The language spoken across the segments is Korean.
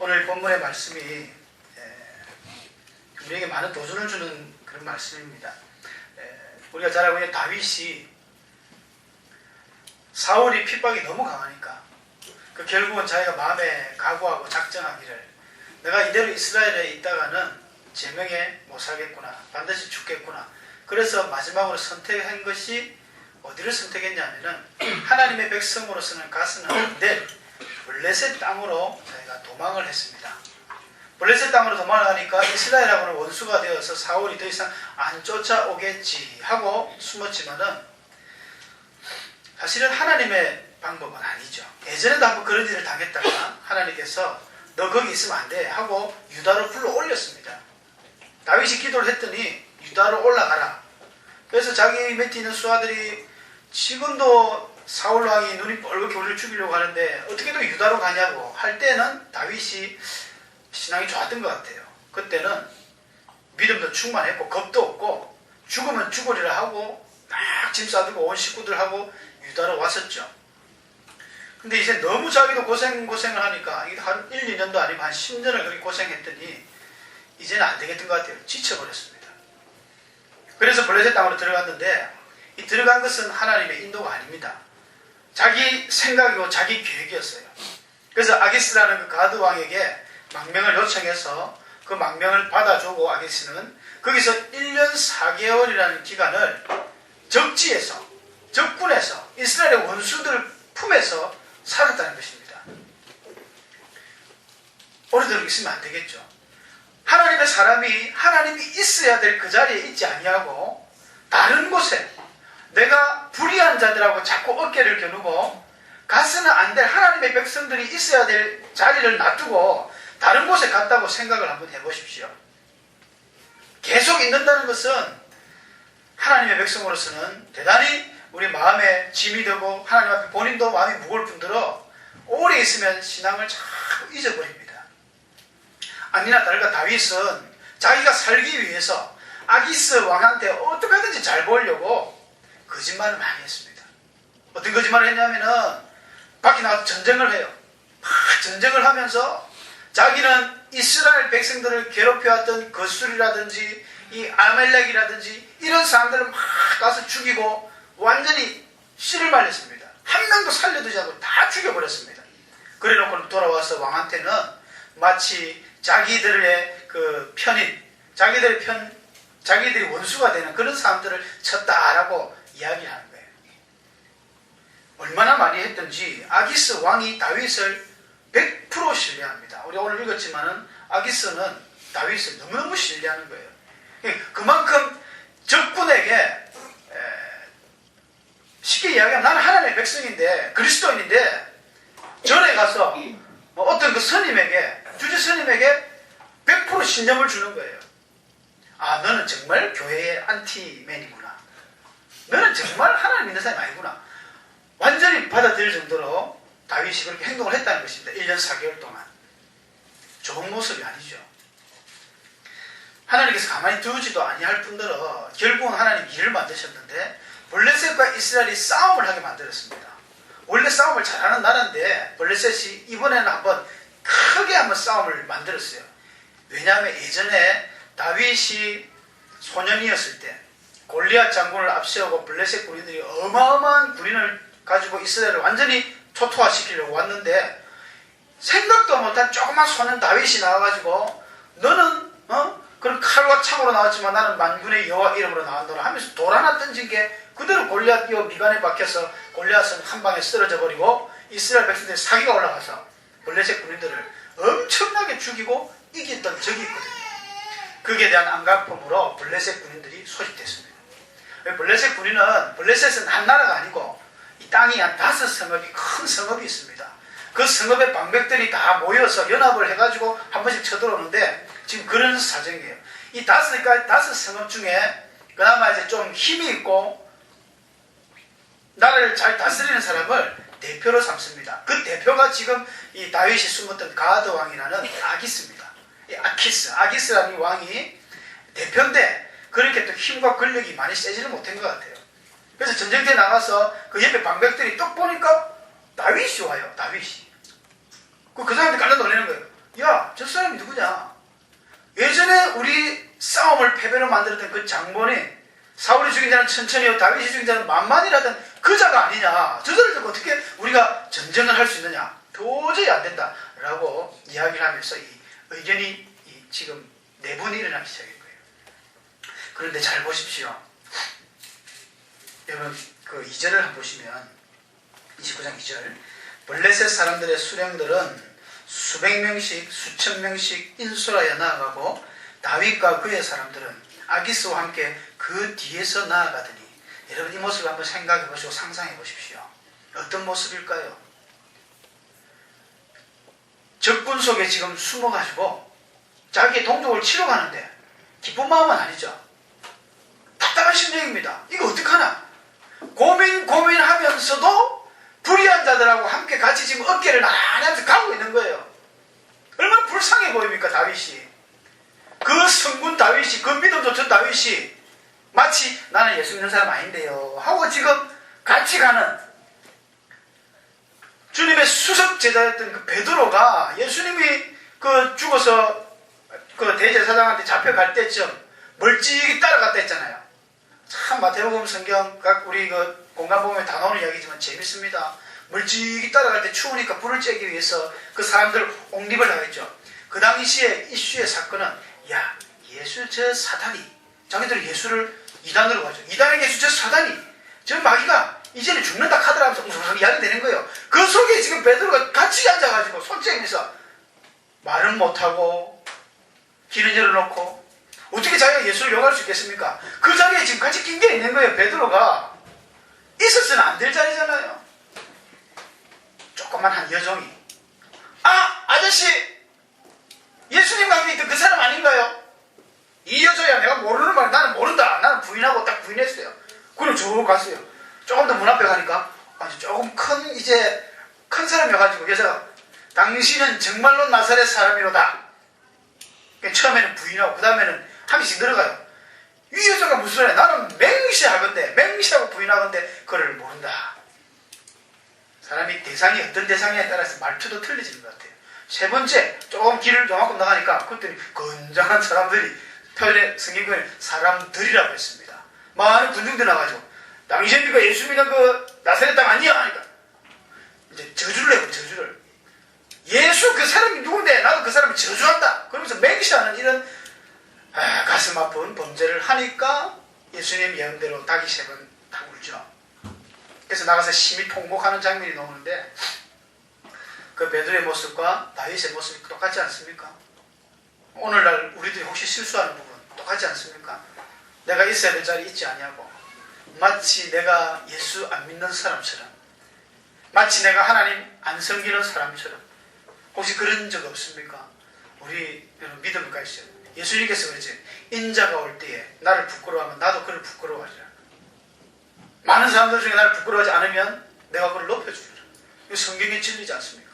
오늘 본문의 말씀이 우리에게 많은 도전을 주는 그런 말씀입니다. 우리가 잘 알고 있는 다윗이 사울이 핍박이 너무 강하니까 결국은 자기가 마음에 각오하고 작정하기를 내가 이대로 이스라엘에 있다가는 제명에 못 살겠구나, 반드시 죽겠구나. 그래서 마지막으로 선택한 것이 어디를 선택했냐면은 하나님의 백성으로서는 가서는 안 될 블레셋 땅으로 자기가 도망을 했습니다. 블레셋 땅으로 도망하니까 이스라엘하고는 원수가 되어서 사울이 더 이상 안 쫓아오겠지 하고 숨었지만은 사실은 하나님의 방법은 아니죠. 예전에도 한번 그런 일을 당했다가 하나님께서 너 거기 있으면 안 돼 하고 유다로 불러 올렸습니다. 다윗이 기도를 했더니 유다로 올라가라. 그래서 자기 밑에 있는 수하들이 지금도 사울왕이 눈이 뻘겋게 우리를 죽이려고 하는데 어떻게 또 유다로 가냐고 할 때는 다윗이 신앙이 좋았던 것 같아요. 그때는 믿음도 충만했고 겁도 없고 죽으면 죽으리라 하고 막 짐 싸들고 온 식구들하고 유다로 왔었죠. 근데 이제 너무 자기도 고생을 하니까 이게 한 1, 2년도 아니고 한 10년을 그렇게 고생했더니 이제는 안 되겠던 것 같아요. 지쳐버렸습니다. 그래서 블레셋 땅으로 들어갔는데 이 들어간 것은 하나님의 인도가 아닙니다. 자기 생각이고 자기 계획이었어요. 그래서 아기스라는 그 가드 왕에게 망명을 요청해서 그 망명을 받아주고 아기스는 거기서 1년 4개월이라는 기간을 적지에서 적군에서 이스라엘의 원수들 품에서 살았다는 것입니다. 오래도록 있으면 안 되겠죠. 하나님의 사람이 하나님이 있어야 될 그 자리에 있지 아니하고 다른 곳에 내가 불의한 자들하고 자꾸 어깨를 겨누고 가서는 안 될 하나님의 백성들이 있어야 될 자리를 놔두고 다른 곳에 갔다고 생각을 한번 해보십시오. 계속 있는다는 것은 하나님의 백성으로서는 대단히 우리 마음에 짐이 되고 하나님 앞에 본인도 마음이 무거울 뿐더러 오래 있으면 신앙을 자꾸 잊어버립니다. 아니나 다를까 다윗은 자기가 살기 위해서 아기스 왕한테 어떻게 하든지 잘 보이려고 거짓말을 많이 했습니다. 어떤 거짓말을 했냐면은 밖에 나가서 전쟁을 해요. 막 전쟁을 하면서 자기는 이스라엘 백성들을 괴롭혀왔던 거술이라든지 이 아멜렉이라든지 이런 사람들을 막 가서 죽이고 완전히 씨를 말렸습니다. 한 명도 살려두지 않고 다 죽여버렸습니다. 그래놓고 돌아와서 왕한테는 마치 자기들의 그 편인, 자기들이 원수가 되는 그런 사람들을 쳤다라고 이야기하는 거예요. 얼마나 많이 했든지 아기스 왕이 다윗을 100% 신뢰합니다. 우리 오늘 읽었지만은 아기스는 다윗을 너무너무 신뢰하는 거예요. 그만큼 적군에게 쉽게 이야기하면 나는 하나님의 백성인데 그리스도인인데 절에 가서 어떤 그 스님에게 주지 스님에게 100% 신념을 주는 거예요. 아, 너는 정말 교회의 안티맨이구나. 너는 정말 하나님 믿는 사람이 아니구나. 완전히 받아들일 정도로 다윗이 그렇게 행동을 했다는 것입니다. 1년 4개월 동안. 좋은 모습이 아니죠. 하나님께서 가만히 두지도 아니할 뿐더러 결국은 하나님 일을 만드셨는데 블레셋과 이스라엘이 싸움을 하게 만들었습니다. 원래 싸움을 잘하는 나라인데 블레셋이 이번에는 한번 크게 한번 싸움을 만들었어요. 왜냐하면 예전에 다윗이 소년이었을 때 골리앗 장군을 앞세우고 블레셋 군인들이 어마어마한 군인을 가지고 이스라엘을 완전히 초토화시키려고 왔는데 생각도 못한 조그만 소년 다윗이 나와가지고 너는 그런 칼과 창으로 나왔지만 나는 만군의 여호와 이름으로 나온다라 하면서 돌 하나 던진 게 그대로 골리앗 미간에 박혀서 골리앗은 한 방에 쓰러져 버리고 이스라엘 백성들이 사기가 올라가서 블레셋 군인들을 엄청나게 죽이고 이겼던 적이 있거든요. 그에 대한 안갚음으로 블레셋 군인들이 소집됐습니다. 블레셋은 한 나라가 아니고 이 땅이 한 5성읍이 큰 성읍이 있습니다. 그 성읍의 방백들이 다 모여서 연합을 해가지고 한 번씩 쳐들어오는데 지금 그런 사정이에요. 이 5성읍 중에 그나마 이제 좀 힘이 있고 나라를 잘 다스리는 사람을 대표로 삼습니다. 그 대표가 지금 이 다윗이 숨었던 가드 왕이라는 아기스입니다. 이 아기스라는 왕이 대표인데 그렇게 또 힘과 권력이 많이 세지는 못한 것 같아요. 그래서 전쟁터에 나가서 그 옆에 방백들이 딱 보니까 다윗이 와요. 다윗이. 그 사람들이 깜짝 놀라는 거예요. 야, 저 사람이 누구냐? 예전에 우리 싸움을 패배로 만들었던 그 장본인, 사울이 죽인 자는 천천히요 다윗이 죽인 자는 만만이라던 그 자가 아니냐. 저들을 듣고 어떻게 우리가 전쟁을 할 수 있느냐. 도저히 안 된다 라고 이야기를 하면서 이 의견이 지금 내분이 일어나기 시작한 거예요. 그런데 잘 보십시오. 여러분 그 2절을 한번 보시면 29장 2절, 블레셋 사람들의 수령들은 수백 명씩 수천 명씩 인솔하여 나아가고 다윗과 그의 사람들은 아기스와 함께 그 뒤에서 나아가더니, 여러분 이 모습을 한번 생각해 보시고 상상해 보십시오. 어떤 모습일까요? 적군 속에 지금 숨어가지고 자기의 동족을 치러 가는데 기쁜 마음은 아니죠. 답답한 심정입니다. 이거 어떡하나? 고민하면서도 불의한 자들하고 함께 같이 지금 어깨를 나란히 하면서 가고 있는 거예요. 얼마나 불쌍해 보입니까, 다윗이. 그 성군 다윗이, 그 믿음 좋던 다윗이 마치 나는 예수 믿는 사람 아닌데요 하고 지금 같이 가는, 주님의 수석 제자였던 그 베드로가 예수님이 그 죽어서 그 대제사장한테 잡혀갈 때쯤 멀찍이 따라갔다 했잖아요. 참 마태복음 성경 각 우리 그 공간복음에 다 나오는 이야기지만 재밌습니다. 멀찍이 따라갈 때 추우니까 불을 쬐기 위해서 그 사람들 옹립을 하겠죠. 그 당시에 이슈의 사건은, 야, 예수 저 사단이, 자기들이 예수를 이단으로 가죠. 이단의 예수 저 사단이, 저 마귀가 이제는 죽는다 카드라면서 웅성웅성 이야기 되는 거예요. 그 속에 지금 베드로가 같이 앉아가지고 손째면서 말은 못하고 귀는 열어놓고 어떻게 자기가 예수를 욕할 수 있겠습니까? 그 자리에 지금 같이 낀 게 있는 거예요. 베드로가 있었으면 안 될 자리잖아요. 조그만 여종이, 아, 아저씨, 예수님과 함께 있던 그 사람 아닌가요? 이 여자야, 내가 모르는 말, 나는 모른다. 나는 부인하고 딱 부인했어요. 그리고 저 갔어요. 조금 더 문 앞에 가니까 아주 조금 큰 사람이어가지고, 그래서 당신은 정말로 나사렛 사람이로다. 처음에는 부인하고 그 다음에는 한 개씩 늘어가요. 이 여자가 무슨 소리야? 나는 맹시하고 부인하건대 그를 모른다. 사람이 대상이 어떤 대상이냐에 따라서 말투도 틀려지는 것 같아요. 세 번째, 조금 길을 요만큼 나가니까 그랬더니 건장한 사람들이, 토요일에 성경에 사람들이라고 했습니다. 많은 군중들 나가지고, 당신이가 예수 믿는 그 나사렛 땅 아니야? 하니까 이제 저주를 해요. 저주를. 예수 그 사람이 누군데 나도 그 사람을 저주한다. 그러면서 맹시하는 이런 가슴 아픈 범죄를 하니까 예수님 예언대로 닭이 세 번 다 울죠. 그래서 나가서 심히 통곡하는 장면이 나오는데, 그 베드로의 모습과 다윗의 모습이 똑같지 않습니까? 오늘날 우리들이 혹시 실수하는 부분 똑같지 않습니까? 내가 있어야 될 자리에 있지 아니하고, 마치 내가 예수 안 믿는 사람처럼, 마치 내가 하나님 안 섬기는 사람처럼. 혹시 그런 적 없습니까? 우리 여러분 믿음을 가지세요. 예수님께서 그러지, 인자가 올 때에 나를 부끄러워하면 나도 그를 부끄러워하리라. 많은 사람들 중에 나를 부끄러워하지 않으면 내가 그를 높여주리라. 이거 성경의 진리지 않습니까?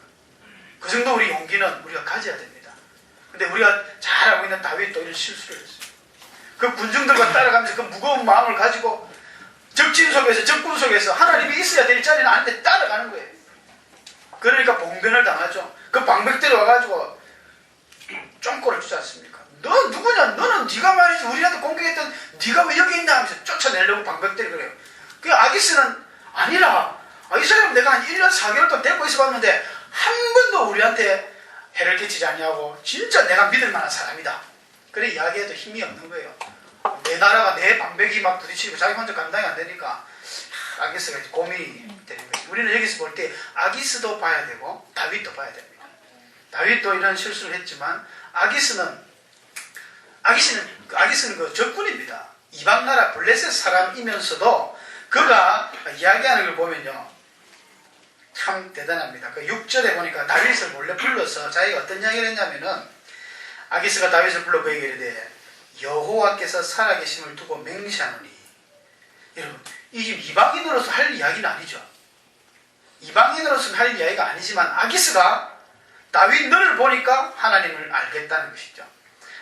그 정도 우리 용기는 우리가 가져야 됩니다. 근데 우리가 잘 알고 있는 다윗도 이런 실수를 했어요. 그 군중들과 따라가면서 그 무거운 마음을 가지고 적진 속에서, 적군 속에서 하나님이 있어야 될 자리는 아닌데 따라가는 거예요. 그러니까 봉변을 당하죠. 그 방백들이 와가지고 쫑꼬를 주지 않습니까? 너 누구냐? 너는 네가 말이지 우리한테 공격했던 네가 왜 여기 있냐 하면서 쫓아내려고 방백들이 그래요. 그 아기스는 아니라, 이 사람 내가 한 1년 4개월 동안 데리고 있어 봤는데 한 번도 우리한테 해를 끼치지 않냐고, 진짜 내가 믿을 만한 사람이다. 그래 이야기해도 힘이 없는 거예요. 내 나라가 내 방백이 막 부딪히고 자기 혼자 감당이 안 되니까 아기스가 고민이 되는 거예요. 우리는 여기서 볼 때 아기스도 봐야 되고 다윗도 봐야 됩니다. 다윗도 이런 실수를 했지만 아기스는 그 적군입니다. 이방 나라 블레셋 사람이면서도 그가 이야기하는 걸 보면요, 참 대단합니다. 그 6절에 보니까 다윗을 몰래 불러서 자기가 어떤 이야기를 했냐면은, 아기스가 다윗을 불러 그에게 이르되 여호와께서 살아계심을 두고 맹세하노니. 여러분, 이 지금 이방인으로서 할 이야기는 아니죠. 이방인으로서는 할 이야기가 아니지만 아기스가 다윗 너를 보니까 하나님을 알겠다는 것이죠.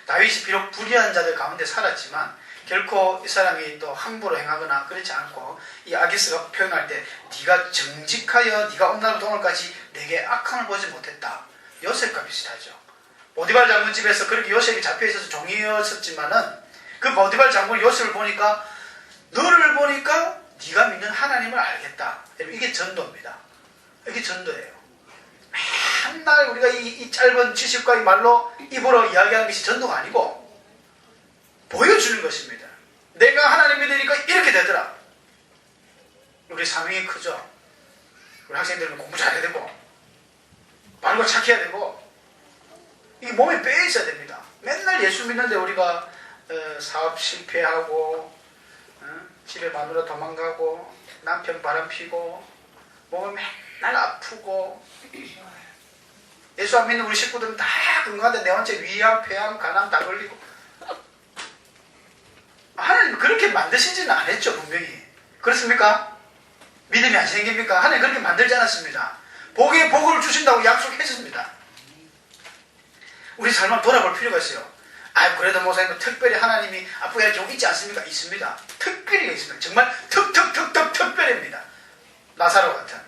다윗이 비록 불의한 자들 가운데 살았지만 결코 이 사람이 또 함부로 행하거나 그렇지 않고, 이 아기스가 표현할 때 네가 정직하여 네가 오늘부터 오늘까지 내게 악함을 보지 못했다. 요셉과 비슷하죠. 보디발 장군 집에서 그렇게 요셉이 잡혀있어서 종이었었지만은 그 보디발 장군이 요셉을 보니까 너를 보니까 네가 믿는 하나님을 알겠다. 이게 전도입니다. 이게 전도예요. 맨날 우리가 이 짧은 지식과 이 말로 입으로 이야기하는 것이 전도가 아니고 보여주는 것입니다. 내가 하나님 믿으니까 이렇게 되더라. 우리 사명이 크죠. 우리 학생들은 공부 잘해야 되고 말고 착해야 되고 이게 몸에 빼 있어야 됩니다. 맨날 예수 믿는데 우리가 사업 실패하고 집에 마누라 도망가고 남편 바람피고 몸은 맨날 아프고 예수 안 믿는 우리 식구들은 다 건강한데 내 혼자 위암, 폐암, 간암 다 걸리고 하나님 그렇게 만드시지는 않았죠. 분명히 그렇습니까? 믿음이 안 생깁니까? 하나님 그렇게 만들지 않았습니다. 복에 복을 주신다고 약속했습니다. 우리 삶을 돌아볼 필요가 있어요. 그래도 목사님 특별히 하나님이 아프게 할 경우 있지 않습니까? 있습니다. 특별히 있습니다. 정말 특별입니다. 나사로 같은.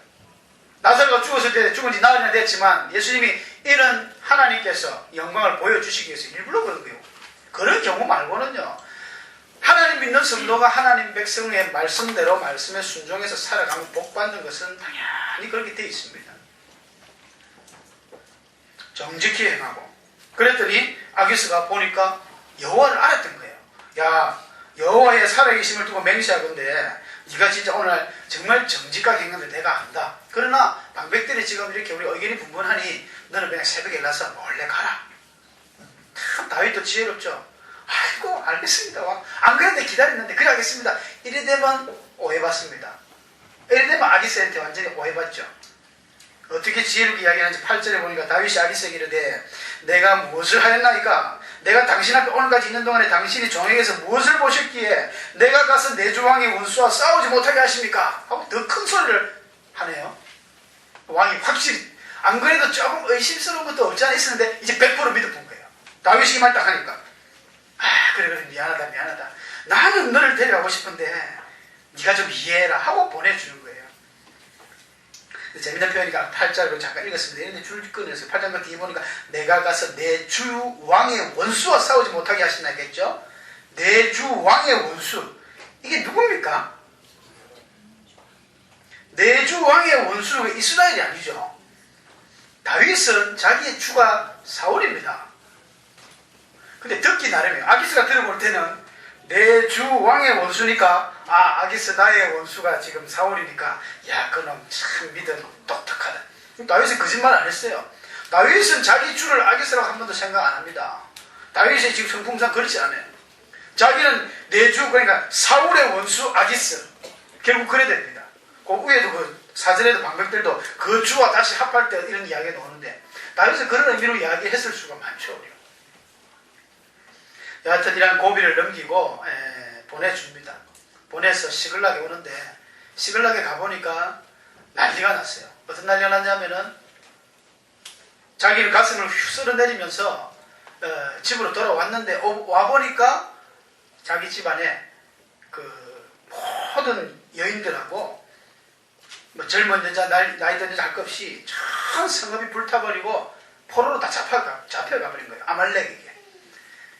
나사로가 죽었을 때 죽은 지 나흘이나 됐지만 예수님이 이런 하나님께서 영광을 보여주시기 위해서 일부러 그런 거예요. 그런 경우 말고는요. 하나님 믿는 성도가 하나님 백성의 말씀대로 말씀에 순종해서 살아가면 복받는 것은 당연히 그렇게 되어 있습니다. 정직히 행하고 그랬더니 아기스가 보니까 여호와를 알았던 거예요. 야, 여호와의 살아계심을 두고 맹세하건대 네가 진짜 오늘 정말 정직하게 행하는데 내가 안다. 그러나 방백들이 지금 이렇게 우리 의견이 분분하니 너는 그냥 새벽에 일어나서 몰래 가라. 참 다윗도 지혜롭죠. 아이고 알겠습니다. 안 그랬는데 기다렸는데 그래 하겠습니다. 이래 되면 오해받습니다. 이래 되면 아기스한테 완전히 오해받죠. 어떻게 지혜롭게 이야기하는지 8절에 보니까 다윗이 아기스에게 이르되 내가 무엇을 하였나이까? 내가 당신 앞에 오늘까지 있는 동안에 당신이 종에게서 무엇을 보셨기에 내가 가서 내 주왕의 원수와 싸우지 못하게 하십니까? 하고 더 큰 소리를 하네요. 왕이 확실히 안 그래도 조금 의심스러운 것도 없지 않아 있었는데 이제 100% 믿어본 거예요. 다윗이 이 말 딱 하니까 그래 미안하다. 나는 너를 데려가고 싶은데 네가 좀 이해해라 하고 보내주는 거예요. 재밌는 표현이니까 8절을 잠깐 읽었습니다. 이런데 줄 끊어서 8절 끝에 보니까 내가 가서 내 주 왕의 원수와 싸우지 못하게 하신다 했겠죠. 내 주 왕의 원수 이게 누굽니까? 내 주 왕의 원수가 이스라엘이 아니죠. 다윗은 자기의 주가 사울입니다. 근데 듣기 나름이에요. 아기스가 들어볼 때는 내 주 왕의 원수니까 아기스 나의 원수가 지금 사울이니까 야 그놈 참 믿음 똑똑하다. 다윗은 거짓말 안 했어요. 다윗은 자기 주를 아기스라고 한 번도 생각 안 합니다. 다윗이 지금 성품상 그렇지 않아요. 자기는 내 주 그러니까 사울의 원수 아기스 결국 그래 됩니다. 그 위에도 그 사전에도 방백들도 그 주와 다시 합할 때 이런 이야기가 나오는데 다윗은 그런 의미로 이야기했을 수가 많죠. 여하튼 이런 고비를 넘기고 보내줍니다. 보내서 시글락에 오는데 시글락에 가보니까 난리가 났어요. 어떤 난리가 났냐면은 자기는 가슴을 휙 쓸어내리면서 집으로 돌아왔는데 와보니까 자기 집안에 그 모든 여인들하고 뭐 젊은 여자 나이 든 여자 할 것 없이 전 성읍이 불타버리고 포로로 다 잡혀가 버린 거예요. 아말렉에게.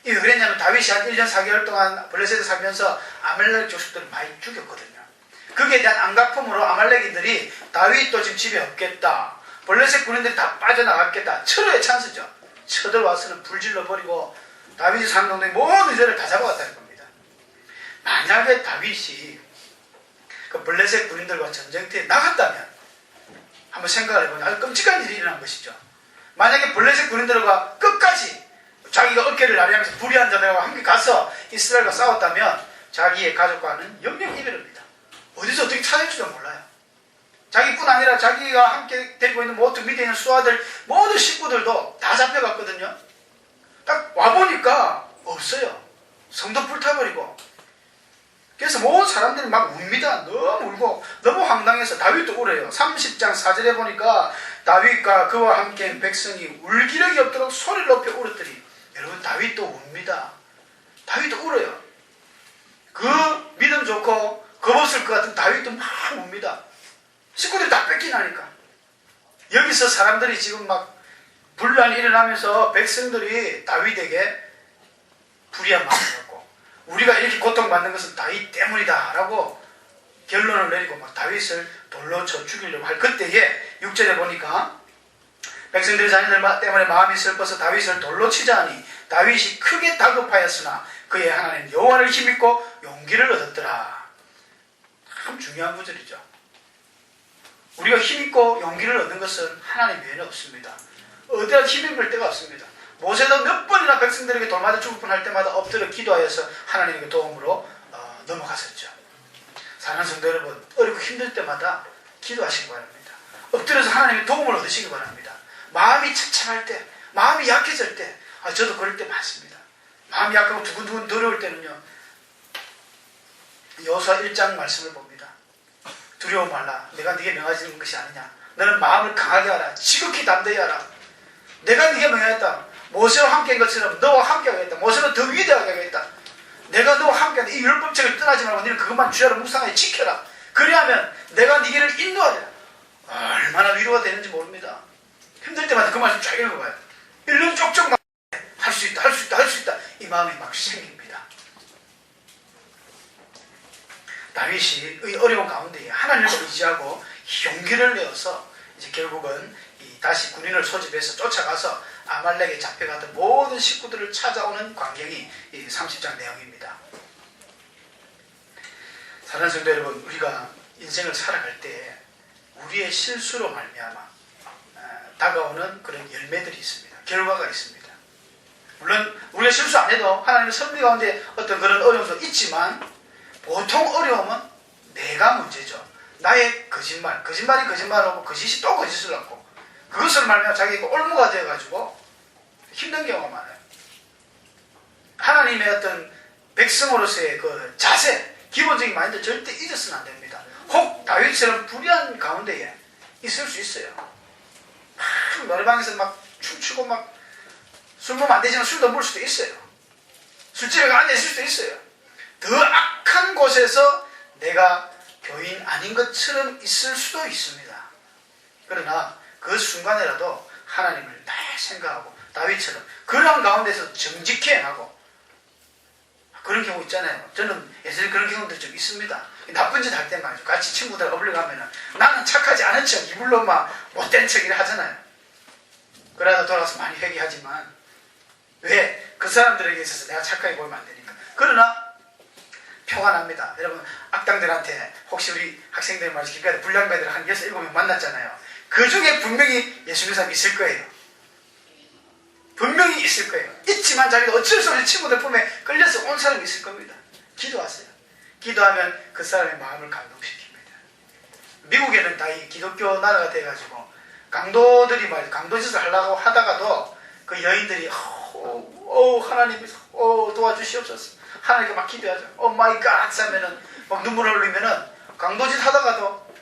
이게 그랬냐면 다윗이 한 1년 4개월 동안 블레셋에 살면서 아말렉 족속들을 많이 죽였거든요. 거기에 대한 안갚음으로 아말렉인들이 다윗도 지금 집에 없겠다. 블레셋 군인들이 다 빠져나갔겠다. 철로의 찬스죠. 쳐들어와서는 불질러버리고 다윗이 사는 동네 모든 여자를 다 잡아갔다는 겁니다. 만약에 다윗이 그 블레셋 군인들과 전쟁터에 나갔다면 한번 생각을 해보면 아주 끔찍한 일이 일어난 것이죠. 만약에 블레셋 군인들과 끝까지 자기가 어깨를 나리하면서 불의한 자들과 함께 가서 이스라엘과 싸웠다면 자기의 가족과는 영영 이별입니다. 어디서 어떻게 찾을지도 몰라요. 자기뿐 아니라 자기가 함께 데리고 있는 모든 밑에 있는 수하들 모든 식구들도 다 잡혀갔거든요. 딱 와보니까 없어요. 성도 불타버리고. 그래서 모든 사람들이 막 웁니다. 너무 울고 너무 황당해서 다윗도 울어요. 30장 4절에 보니까 다윗과 그와 함께 백성이 울 기력이 없도록 소리를 높여 울었더니 여러분 다윗도 웁니다. 다윗도 울어요. 그 믿음 좋고 겁없을 것 같은 다윗도 막 웁니다. 식구들이 다 뺏기나니까. 여기서 사람들이 지금 막 분란이 일어나면서 백성들이 다윗에게 불의한 마음을 갖고 우리가 이렇게 고통받는 것은 다윗 때문이다 라고 결론을 내리고 막 다윗을 돌로 쳐 죽이려고 할 그때에 6절에 보니까 백성들의 자녀들 때문에 마음이 슬퍼서 다윗을 돌로 치자 하니 다윗이 크게 다급하였으나 그의 하나님 여호와를 힘입고 용기를 얻었더라. 참 중요한 구절이죠. 우리가 힘입고 용기를 얻는 것은 하나님 외에는 없습니다. 어디나 힘입을 데가 없습니다. 모세도 몇 번이나 백성들에게 돌맞아 죽을 뻔할 때마다 엎드려 기도하여서 하나님의 도움으로 넘어갔었죠. 사랑하는 성도 여러분, 어렵고 힘들 때마다 기도하시기 바랍니다. 엎드려서 하나님의 도움을 얻으시기 바랍니다. 마음이 처참할 때, 마음이 약해질 때, 저도 그럴 때 많습니다. 마음이 약하고 두근두근 두려울 때는요, 여호수아 1장 말씀을 봅니다. 두려워 말라. 내가 네게 명하시는 것이 아니냐. 너는 마음을 강하게 하라. 지극히 담대히 하라. 내가 네게 명하였다. 모세와 함께한 것처럼 너와 함께 하겠다. 모세는 더 위대하게 하겠다. 내가 너와 함께한다. 이 율법책을 떠나지 말고 너는 그것만 주야로 묵상하여 지켜라. 그리하면 내가 네 길을 인도하리라. 얼마나 위로가 되는지 모릅니다. 힘들 때마다 그 말씀 쫙 읽어봐요. 1년 쪽쪽 막 할 수 있다, 할 수 있다, 할 수 있다. 이 마음이 막 생깁니다. 다윗이 이 어려운 가운데 하나님을 의지하고 용기를 내어서 이제 결국은 다시 군인을 소집해서 쫓아가서 아말렉에 잡혀갔던 모든 식구들을 찾아오는 광경이 이 30장 내용입니다. 사랑하는 성도 여러분, 우리가 인생을 살아갈 때 우리의 실수로 말미암아 다가오는 그런 열매들이 있습니다. 결과가 있습니다. 물론 우리가 실수 안 해도 하나님의 섭리 가운데 어떤 그런 어려움도 있지만 보통 어려움은 내가 문제죠. 나의 거짓말이 거짓말하고 거짓이 또 거짓을 하고 그것을 말미암아 자기가 올무가 되어가지고 힘든 경우가 많아요. 하나님의 어떤 백성으로서의 그 자세, 기본적인 마인드 절대 잊어서는 안 됩니다. 혹 다윗처럼 불의한 가운데에 있을 수 있어요. 막 노래방에서 막 춤추고 막 술 먹으면 안 되지만 술도 먹을 수도 있어요. 술집에 가 앉아있을 수도 있어요. 더 악한 곳에서 내가 교인 아닌 것처럼 있을 수도 있습니다. 그러나 그 순간에라도 하나님을 다 생각하고 다윗처럼 그런 가운데서 정직히 행하고 그런 경우 있잖아요. 저는 예전에 그런 경우도 좀 있습니다. 나쁜 짓 할 때 말이죠. 같이 친구들 어울려 가면은 나는 착하지 않은 척 이불로 막 못된 척 이래 하잖아요. 그러다 돌아가서 많이 회개하지만 왜? 그 사람들에게 있어서 내가 착하게 보이면 안 되니까. 그러나 표가 납니다. 여러분 악당들한테 혹시 우리 학생들 말이죠. 길가에 불량배들 한 6, 7명 만났잖아요. 그 중에 분명히 예수 믿는 사람이 있을 거예요. 분명히 있을 거예요. 있지만 자기도 어쩔 수 없이 친구들 품에 끌려서 온 사람이 있을 겁니다. 기도하세요. 기도하면 그 사람의 마음을 감동시킵니다. 미국에는 다 이 기독교 나라가 돼가지고 강도들이 강도짓을 하려고 하다가도 그 여인들이 하나님 도와주시옵소서. 하나님께 막 기도하죠. 오 마이 갓 하면은 막 눈물 흘리면은 강도짓 하다가도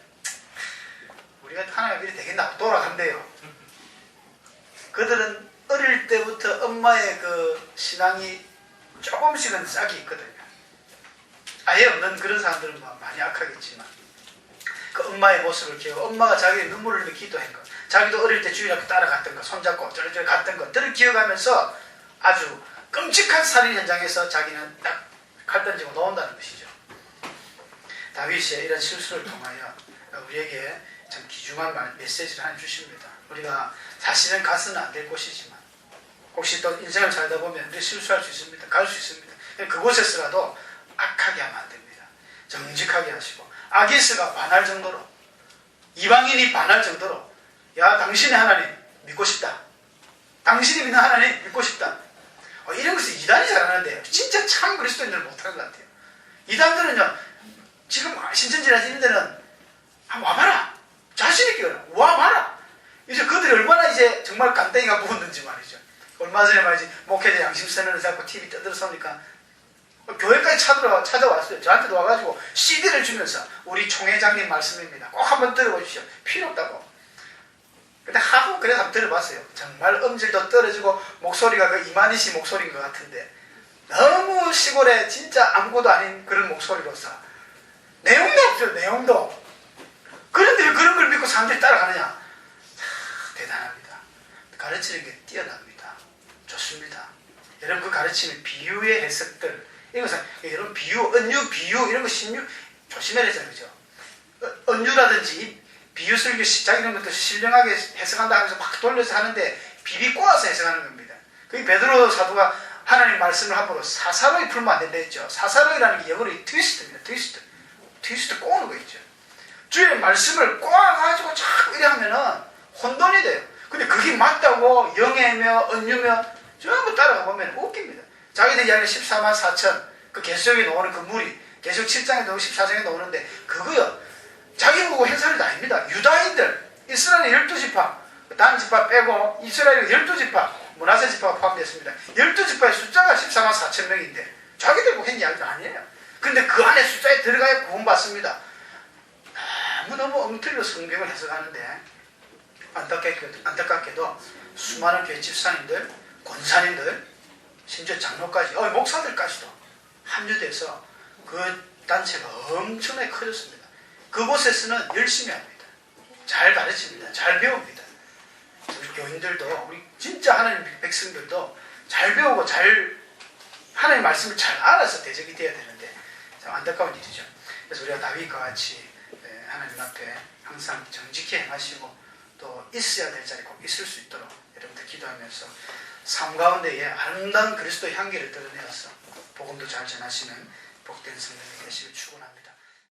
우리가 하나님 일이 되겠나 돌아간대요. 그들은 어릴 때부터 엄마의 그 신앙이 조금씩은 싹이 있거든요. 아예 없는 그런 사람들은 많이 악하겠지만 그 엄마의 모습을 기억하고 엄마가 자기의 눈물을 흘리며 기도한 것, 자기도 어릴 때 주일학교 따라갔던 것, 손잡고 저리저리 갔던 것들을 기억하면서 아주 끔찍한 살인 현장에서 자기는 딱 칼 던지고 나온다는 것이죠. 다윗의 이런 실수를 통하여 우리에게 참 귀중한 메시지를 하나 주십니다. 우리가 사실은 가서는 안 될 곳이지만 혹시 또 인생을 살다 보면 우리 실수할 수 있습니다. 갈 수 있습니다. 그곳에서라도 악하게 하면 안 됩니다. 정직하게 하시고 아기스가 반할 정도로 이방인이 반할 정도로 야 당신의 하나님 믿고 싶다. 당신이 믿는 하나님 믿고 싶다. 이런 것을 이단이 잘하는데요. 진짜 참 그리스도인들은 못하는 것 같아요. 이단들은요. 지금 신천지나 이런 데는 와봐라. 자신있게 와봐라. 이제 그들이 얼마나 이제 정말 간땡이가 부었는지 말이죠. 얼마 전에 말이지 목회자 양심선언을 잡고 TV 떠들어서니까 교회까지 찾아왔어요. 저한테도 와가지고 CD를 주면서 우리 총회장님 말씀입니다. 꼭 한번 들어보십시오. 필요 없다고. 근데 하고 그래서 한번 들어봤어요. 정말 음질도 떨어지고 목소리가 그 이만희 씨 목소리인 것 같은데 너무 시골에 진짜 아무것도 아닌 그런 목소리로서 내용도 없죠. 내용도. 그런데 왜 그런 걸 믿고 사람들이 따라가느냐. 대단합니다. 가르치는 게 뛰어납니다. 좋습니다. 여러분 그 가르치는 비유의 해석들 이것은 여러분 비유, 은유, 비유 이런 거 조심해야 되잖아요. 그죠? 은유라든지 비유 설교 시작 이런 것도 신령하게 해석한다 하면서 막 돌려서 하는데 비비 꼬아서 해석하는 겁니다. 그게 베드로 사도가 하나님 말씀을 함부로 사사로이 풀면 안 된다 했죠. 사사로이라는 게 영어로 트위스트입니다. 트위스트 꼬는 거 있죠. 주의 말씀을 꼬아가지고 자꾸 이래 하면은 혼돈이 돼요. 근데 그게 맞다고 영예며 은유며 전부 따라가 보면 웃깁니다. 자기들 이야기는 14만 4천 그 계시록에 나오는 그 무리 계시록 7장에 나오고 14장에 나오는데 그거요. 자기 보고 행사를 다 아닙니다. 유다인들 이스라엘 12지파 단 지파 빼고 이스라엘 12지파 문하세 지파가 포함되었습니다. 12지파의 숫자가 14만 4천 명인데 자기들 보고 한 이야기가 아니에요. 근데 그 안에 숫자에 들어가야 구원받습니다. 너무너무 엉터리로 성경을 해석하는데 안타깝게도 수많은 교회 집사님들 권사님들 심지어 장로까지 목사들까지도 합류돼서 그 단체가 엄청나게 커졌습니다. 그곳에서는 열심히 합니다. 잘 가르칩니다. 잘 배웁니다. 우리 교인들도 우리 진짜 하나님 백성들도 잘 배우고 잘 하나님 말씀을 잘 알아서 대적이 돼야 되는데 참 안타까운 일이죠. 그래서 우리가 다윗과 같이 하나님 앞에 항상 정직히 행하시고 또 있어야 될 자리 꼭 있을 수 있도록 여러분들 기도하면서 삶 가운데에 아름다운 그리스도의 향기를 드러내어서 복음도 잘 전하시는 복된 성도님이 되시길 축원합니다.